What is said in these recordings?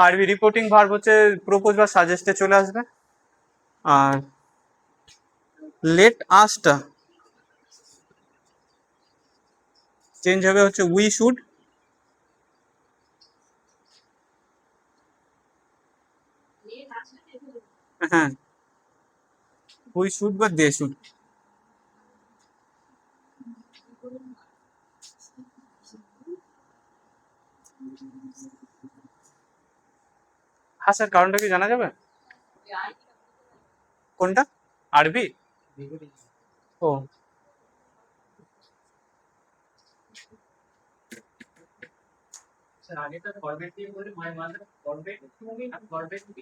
আরবি reporting verb হচ্ছে propose বা সাজেস্টে চলে আসবে। আর লেট আসটা চেঞ্জ হবে হচ্ছে উই শুড। হ্যাঁ, উই শুড বা দে শুড। হ্যাঁ স্যার, কারণটা কি জানা যাবে? কোনটা? আরবি? ও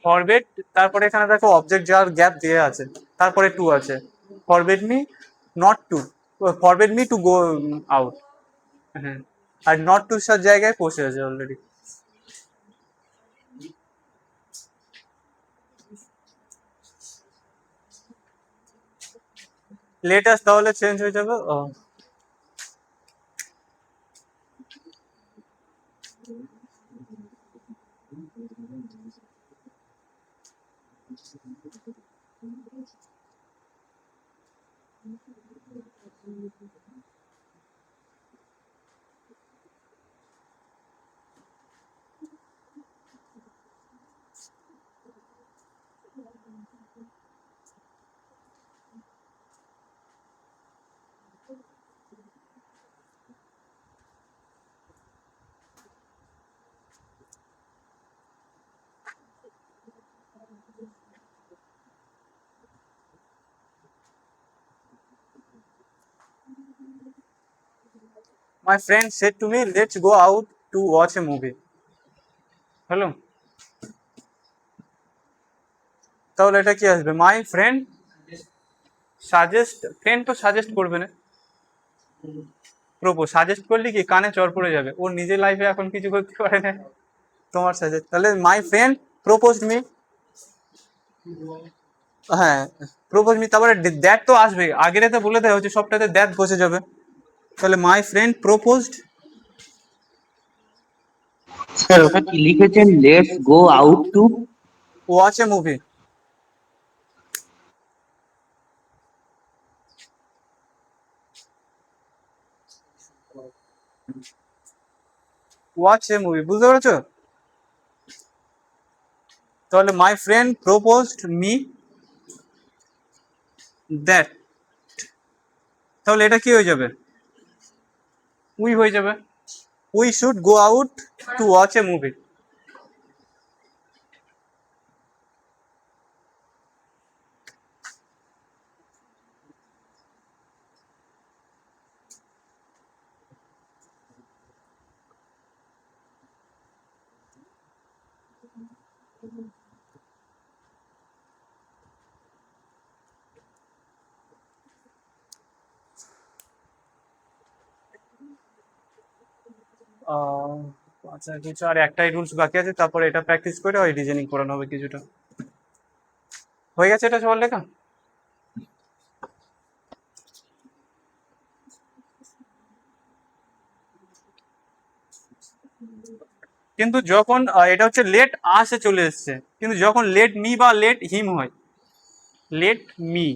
ফরবেট, তারপরে এখানে দেখো অবজেক্ট যার গ্যাপ দিয়ে আছে, তারপরে টু আছে। Forbade me not to, forbade me to go out. হ্যাঁ, আর নট টু সার জায়গায় পৌঁছে আছে অলরেডি। লেটাস তাহলে চেঞ্জ হয়ে যাবে my friend said to me let's go out to watch A movie. Hello, তাহলে এটা কি আসবে? মাই ফ্রেন্ড সাজেস্ট, ফ্রেন্ড তো সাজেস্ট করবে না, প্রপোজ সাজেস্ট করলে কি কানে চড় পড়ে যাবে, ওর নিজের লাইফে এখন কিছু করতে পারে না, তোমার সাজেস্ট। তাহলে মাই ফ্রেন্ড প্রপোজ মি। হ্যাঁ, প্রপোজ মি, তারপরে দ্যাট তো আসবে, আগের তো বলে দেওয়া হচ্ছে সবটাতে দ্যাট বসে যাবে। তাহলে মাই ফ্রেন্ড প্রপোজড স্যার ওটা কি লিখেছেন, let's go out to? Watch A movie. Watch A movie, বুঝতে পেরেছো? তাহলে my friend proposed me that, তাহলে এটা কি হয়ে যাবে? উই হয়ে যাবে। We should go out to watch A movie. আচ্ছা, কিছু আর একটাই রুলস বাকি আছে, তারপরে এটা প্র্যাকটিস করে ওই রিজনিং করানো হবে কিছুটা। হয়ে গেছে এটা সবার লেখা? কিন্তু যখন এটা হচ্ছে লেট আসে চলে এসছে, কিন্তু যখন লেট মি বা লেট হিম হয়, লেট মি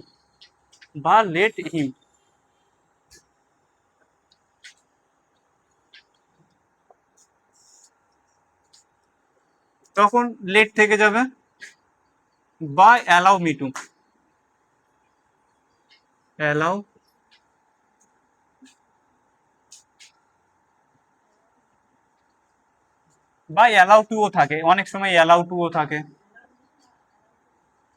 বা লেট হিম, তখন লেট থেকে যাবে বা অ্যালাউ মি টু, অ্যালাউ, বা অ্যালাউ টু ও থাকে, অনেক সময় অ্যালাউ টু ও থাকে।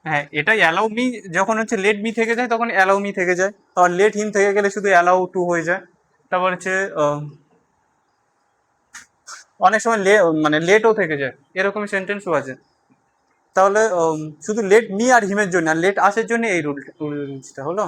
হ্যাঁ, এটাই অ্যালাউ মি, যখন হচ্ছে লেট মি থেকে যায় তখন অ্যালাউ মি থেকে যায়, আর লেট হিম থেকে গেলে শুধু অ্যালাউ টু হয়ে যায়। তারপর হচ্ছে অনেক সময় মানে লেটও থেকে যায়, এরকম সেন্টেন্সও আছে। তাহলে শুধু লেট মি আর হিমের জন্য, আর লেট আসের জন্য এই রুলসটা হলো।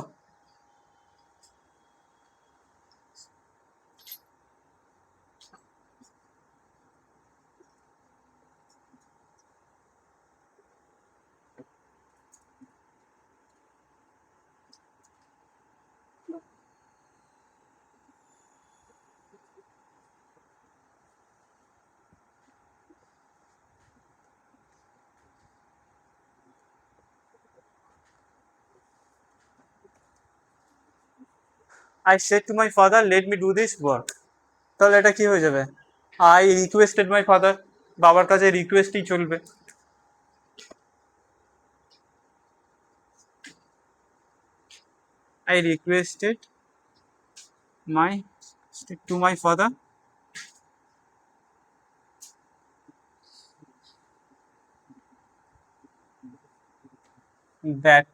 I said to my father let me do this work. তাহলে এটা কি হয়ে যাবে? আই রিকোয়েস্টেড মাই ফাদার, বাবার কাছে রিকোয়েস্টই চলবে। I requested my to my father that,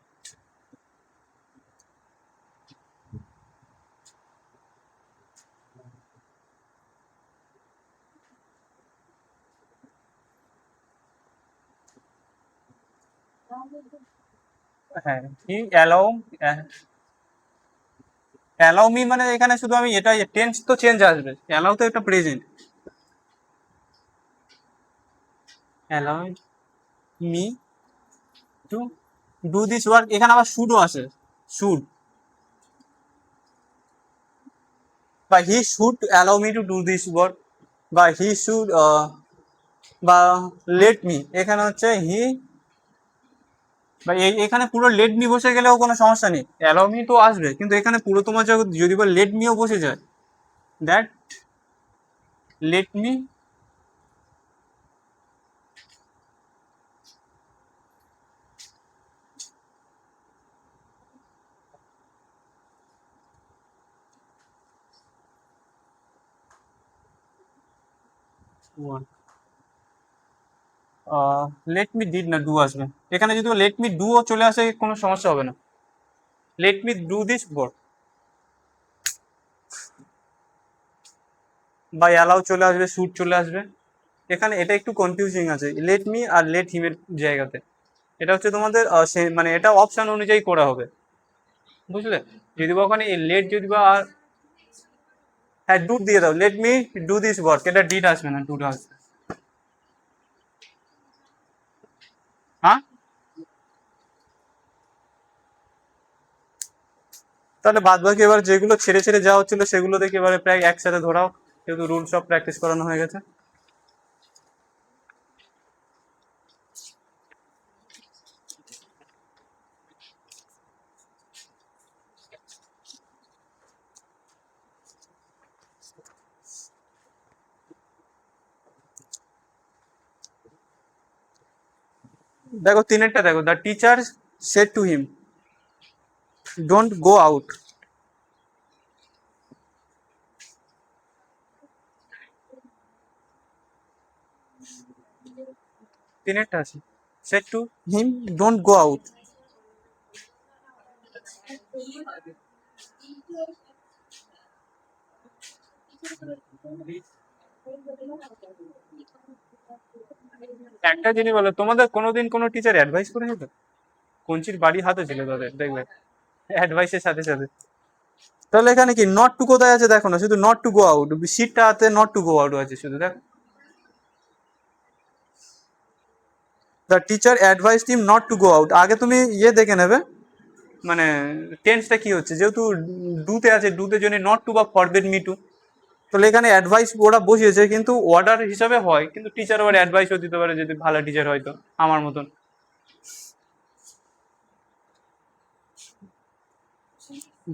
হ্যাঁ, হি অ্যালাউ, অ্যালাউ মি মানে এখানে শুধু আমি এটা টেন্স তো চেঞ্জ আসবে, অ্যালাউ তো এটা present. Allow me to do this work, এখানে আবার শুডও আসে, শুড বা he should allow me to do this work, বা হি শুড বা লেট মি, এখানে হচ্ছে হি বা এখানে পুরো লেট মি বসে গেলেও কোনো সমস্যা নেই, অ্যালাউ মি তো আসবে, কিন্তু এখানে পুরো তোমার যদি বা লেট মিও বসে যায়, that let me let me did না ডু আসবে, এখানে যদি লেট মি ডুও চলে আসে কোনো সমস্যা হবে না, let me do this work, বা অ্যালাউ চলে আসবে, শুট চলে আসবে। এখানে এটা একটু কনফিউজিং আছে লেট মি আর লেট হিমের জায়গাতে, এটা হচ্ছে তোমাদের মানে এটা অপশন অনুযায়ী করা হবে, বুঝলে? যদি বা ওখানে লেট যদি বা হ্যাঁ ডু দিয়ে দাও, let me do this work, এটা ডিড আসবে না, ডু আসবে। হ্যাঁ, তাহলে বাদ বাকি এবার যেগুলো ছেড়ে ছেড়ে যাওয়া হচ্ছিল সেগুলো দেখে এবারে প্রায় একসাথে ধরাও, যেহেতু রুল সব প্র্যাকটিস করানো হয়ে গেছে। দেখো তিনেরটা দেখো, the teacher said to him don't go out, তিনেরটা আছে said to him don't go out. একটা জিনিস বলো, তোমাদের কোনোদিন কোনো টিচার অ্যাডভাইস করেছে তো? কঞ্চির বাড়ি হাতে ছিল তাদের, দেখবে অ্যাডভাইসের সাথে সাথে। তাহলে এখানে কি নট টু কোথায় আছে দেখো না, শুধু নট টু গো আউট, সিটটা হাতে নট টু গো আউট আছে শুধু, দেখো the teacher advise him not to go out, আগে তুমি ইয়ে দেখে নেবে মানে টেন্সটা কি হচ্ছে, যেহেতু ডুতে আছে, ডুতে জন্য নট টু বা ফরবিড মি টু, তাহলে এখানে অ্যাডভাইস ওরা বসিয়েছে কিন্তু অর্ডার হিসাবে হয়, কিন্তু টিচার আবার অ্যাডভাইসও দিতে পারে যদি ভালো টিচার হয় তো, আমার মতন।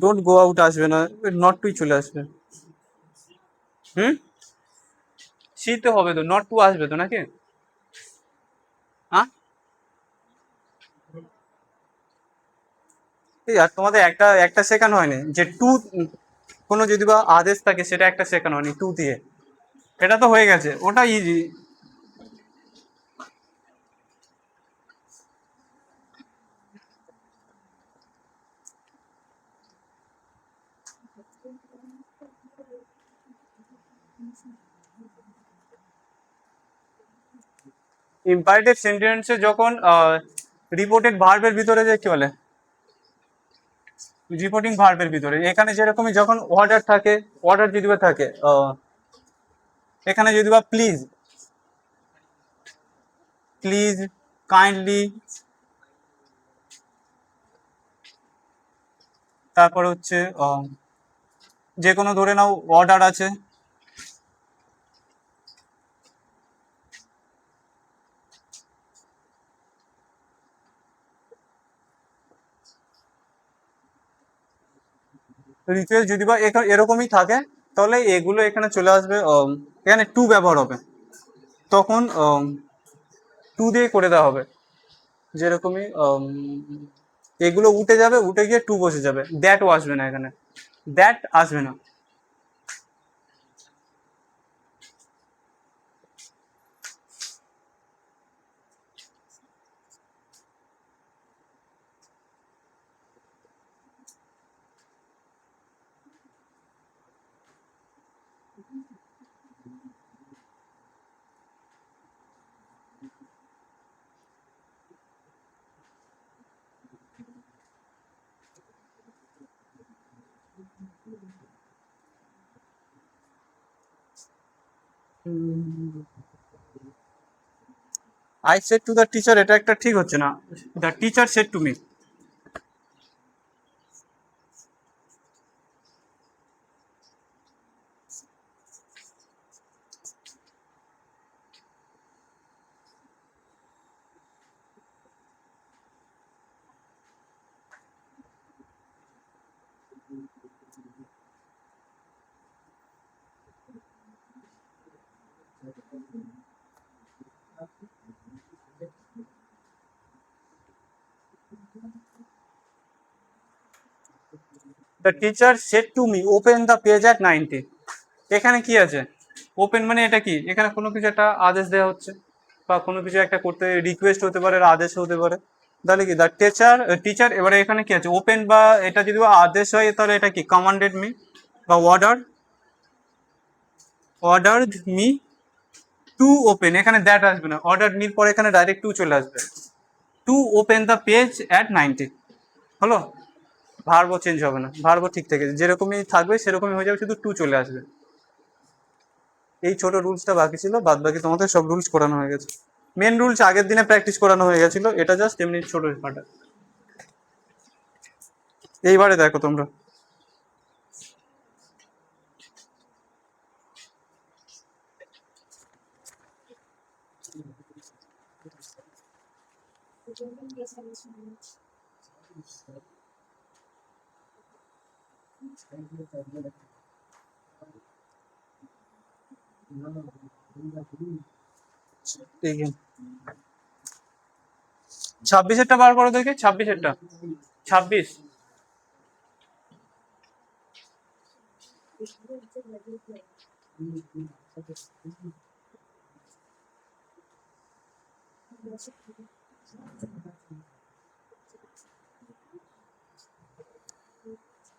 ডোন্ট গো আউট আসবে না, নট টুই চলে আসবে। হুম, সি তো হবে তো, নট টু আসবে তো নাকি? হ্যাঁ, এই আর তোমাদের একটা একটা সেকেন্ড হয়নি যে টু, কোনো যদি বা আদেশ থাকে সেটা একটা সেকেন্ড হয়নি টু দিয়ে, এটা তো হয়ে গেছে, ওটা ইজি। ইম্পারেটিভ সেন্টেন্সে যখন রিপোর্টেড ভার্বের ভিতরে যে কি বলে, রিপোর্টিং ভার্বের ভিতরে এখানে যেরকমই যখন অর্ডার থাকে, অর্ডার যদি বা থাকে এখানে যদি বা প্লিজ, প্লিজ, কাইন্ডলি, তারপর হচ্ছে যে কোনো ধরে নাও অর্ডার আছে, রিচুয়াল যদি বা এরকমই থাকে, তাহলে এগুলো এখানে চলে আসবে, এখানে টু ব্যবহার হবে, তখন টু দিয়ে করে দেওয়া হবে। যেরকমই এগুলো উঠে যাবে, উঠে গিয়ে টু বসে যাবে, দ্যাটও আসবে না, এখানে দ্যাট আসবে না। I said to the teacher, এটা একটা ঠিক হচ্ছে না, the teacher said to me. The teacher said to me open the page at 90। এখানে কি আছে? ওপেন মানে এটা কি? এখানে কোনো কিছু একটা আদেশ দেওয়া হচ্ছে, বা কোনো কিছু একটা করতে রিকোয়েস্ট হতে পারে, আদেশ হতে পারে। তাহলে কি দ্য টিচার টিচার, এবারে এখানে কি আছে? ওপেন, বা এটা যদি আদেশ হয় তাহলে এটা কি কমান্ডেড মি, বা অর্ডার্ড মি টু ওপেন। এখানে দ্যাট আসবে না, অর্ডার মির পরে এখানে ডাইরেক্ট টু চলে আসবে, to open the page at 90। হলো? ভার্বও চেঞ্জ হবে না, ভার্বও ঠিক থেকে যেরকমই থাকবে সেরকমই হয়ে যাবে, শুধু টু চলে আসবে। এই ছোট রুলসটা বাকি ছিল, বাদ বাকি তোমাদের সব রুলস করানো হয়ে গেছে। মেন রুলস আগের দিনে প্র্যাকটিস করানো হয়ে গেছিল, এটা জাস্ট এমনি ছোট পাটা। এইবারে দেখো তোমরা, এই 26-এরটা বার করো দেখে, 26-এরটা, 26।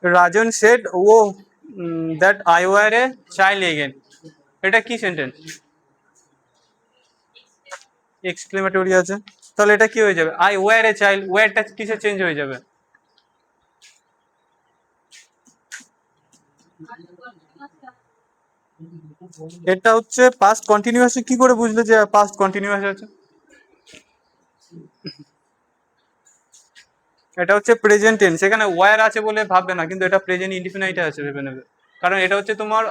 Rajan said oh that I were a child again. এটা কি সেন্টেন্স? এক্সক্লেমেটরি আছে, তাহলে এটা কি হয়ে যাবে? আই ওয়ার এ চাইল্ড, ওয়ারটা কিসে চেঞ্জ হয়ে যাবে? এটা হচ্ছে পাস্ট কন্টিনিউয়াস। কি করে বুঝলে যে পাস্ট কন্টিনিউয়াস আছে? এটা হচ্ছে প্রেজেন্ট টেন্স, এখানে ওয়্যার আছে বলে ভাববে না, কিন্তু এটা প্রেজেন্ট ইনডিফিনাইটে আছে, ভেবে নেবে। কারণ এটা হচ্ছে তোমার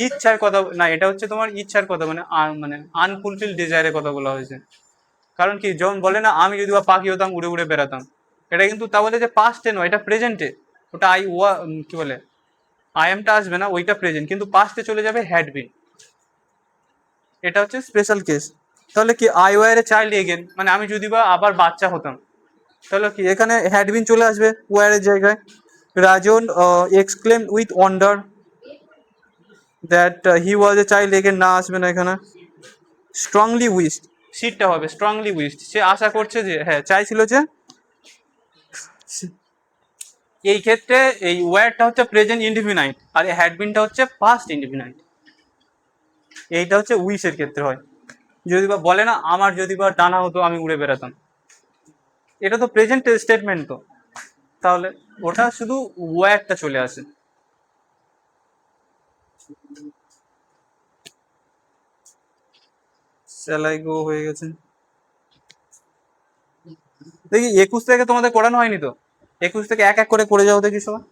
ইচ্ছার কথা না, এটা হচ্ছে তোমার ইচ্ছার কথা, মানে মানে আনফুলফিল ডিজায়ারের কথা বলা হয়েছে। কারণ কি, যেমন বলে না, আমি যদি বা পাখি হতাম উড়ে উড়ে বেড়াতাম, এটা কিন্তু তা বলে যে পাস্টে নয়, এটা প্রেজেন্টে। ওটা কি বলে, আই এমটা আসবে না, ওইটা প্রেজেন্ট, কিন্তু পাস্টে চলে যাবে হ্যাড বিন। এটা হচ্ছে স্পেশাল কেস। তাহলে কি I were a child again, মানে আমি যদি বা আবার বাচ্চা হতাম, তাহলে কি এখানে হ্যাড বিন চলে আসবে ওয়ারের জায়গায়। Rajan exclaim with wonder that he was a child again, না আসবে না এখানে। স্ট্রংলি উইশড, সিটটা হবে স্ট্রংলি উইশড, সে আশা করছে যে, হ্যাঁ চাইছিল যে। এই ক্ষেত্রে এই ওয়ারটা হচ্ছে প্রেজেন্ট ইনডিফিনাইট, আর এই হ্যাড বিনটা হচ্ছে পাস্ট ইনডিফিনাইট। এইটা হচ্ছে উইশের ক্ষেত্রে হয়। যদি বা বলে না, আমার যদি বা ডানা হতো আমি উড়ে বেড়াতাম, এটা তো প্রেজেন্ট স্টেটমেন্ট তো, তাহলে ওটা শুধু ওয়ারটা চলে আসে। সেলাই গো হয়ে গেছে। দেখি 21 থেকে তোমাদের করানো হয়নি তো? 21 থেকে এক এক করে করে যাও দেখি সবাই,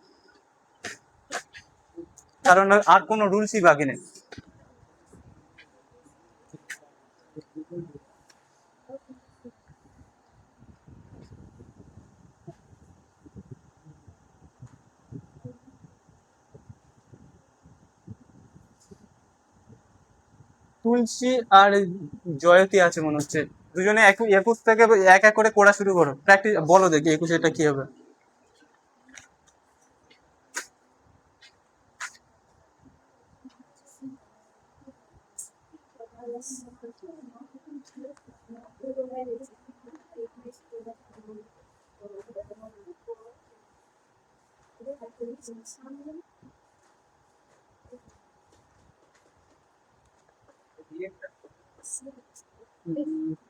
কারণ আর কোনো রুলসই বাকি নেই। তুলসী আর জয়তী আছে মনে হচ্ছে, দুজনে 21 থেকে এক এক করে পড়া শুরু করো, প্র্যাকটিস বলো দেখি 21 এটা কি হবে।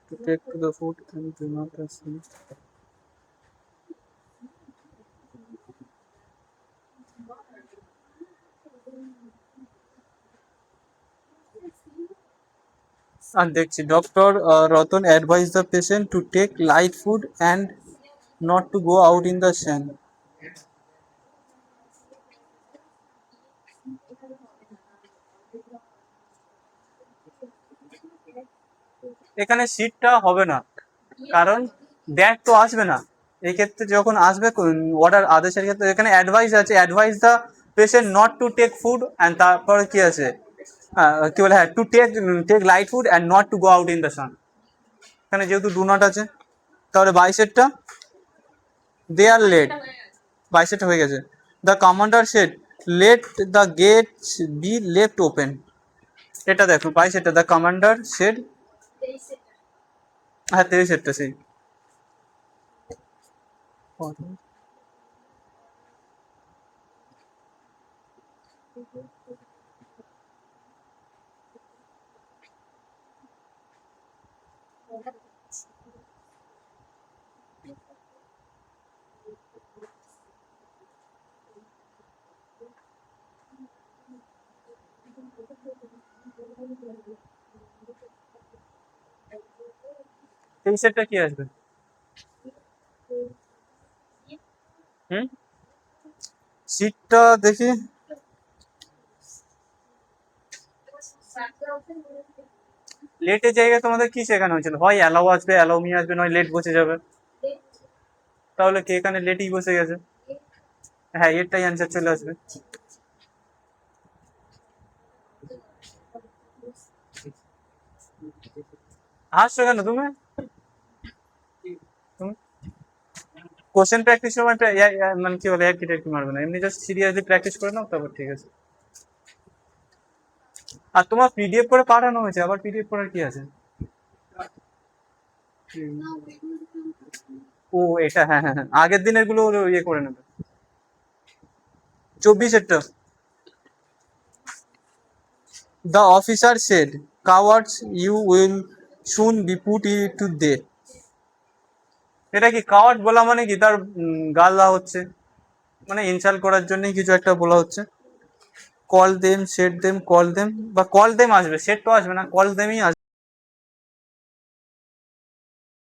To take to the food and do not assume. আর দেখছি doctor Ratan advise the patient to take light food and not to go out in the sun. এখানে সিটটা হবে না, কারণ দ্যাট তো আসবে না। এই ক্ষেত্রে যখন আসবে অর্ডার আদেশের ক্ষেত্রে এখানে অ্যাডভাইস আছে, advise the patient not to take food and তারপরে কি আছে, কি বলে, হ্যাঁ, to take take light food and not to go out in the sun. এখানে যেহেতু ডু নট আছে, তাহলে 22-এরটা দে আর লেট, 22-এরটা হয়ে গেছে। The commander said let the gate be left open. এটা দেখো 22-এরটা দ্য কমান্ডার সেড, হ্যাঁ 23-এরটা সেই। 23-এরটা কি আসবে? হুম, সিটটা দেখি। লেটের জায়গায় তোমাদের কি শেখানো হয়েছিল? হয় অ্যালাউ আসবে, অ্যালাউ মি আসবে, নয় লেট বসে যাবে। তাহলে কি এখানে লেটই বসে গেছে? হ্যাঁ, এরটাই অ্যান্সার চলে আসবে। হাসছো কেন তুমি? তুমি কোশ্চেন প্র্যাকটিস সময় মানে কি বলে, একই টাইপ মারবে না, এমনি জাস্ট সিরিয়াসলি প্র্যাকটিস করে নাও, তারপর ঠিক আছে। আর তোমার পিডিএফ করে পাঠানো হয়েছে, আবার পিডিএফ করার কি আছে? ও এটা, হ্যাঁ হ্যাঁ হ্যাঁ, আগের দিনের গুলো ইয়ে করে নেবে। 24-এরটা the officer said cowards you will soon be put to death. এটা কি কাওয়ার্ড বলা মানে কি, তার গাল দেওয়া হচ্ছে, মানে ইনসাল্ট করার জন্যই কিছু একটা বলা হচ্ছে। Call them, set them, call them, বা কল দেম আসবে, সেট তো আসবে না, কল দেমই আসবে।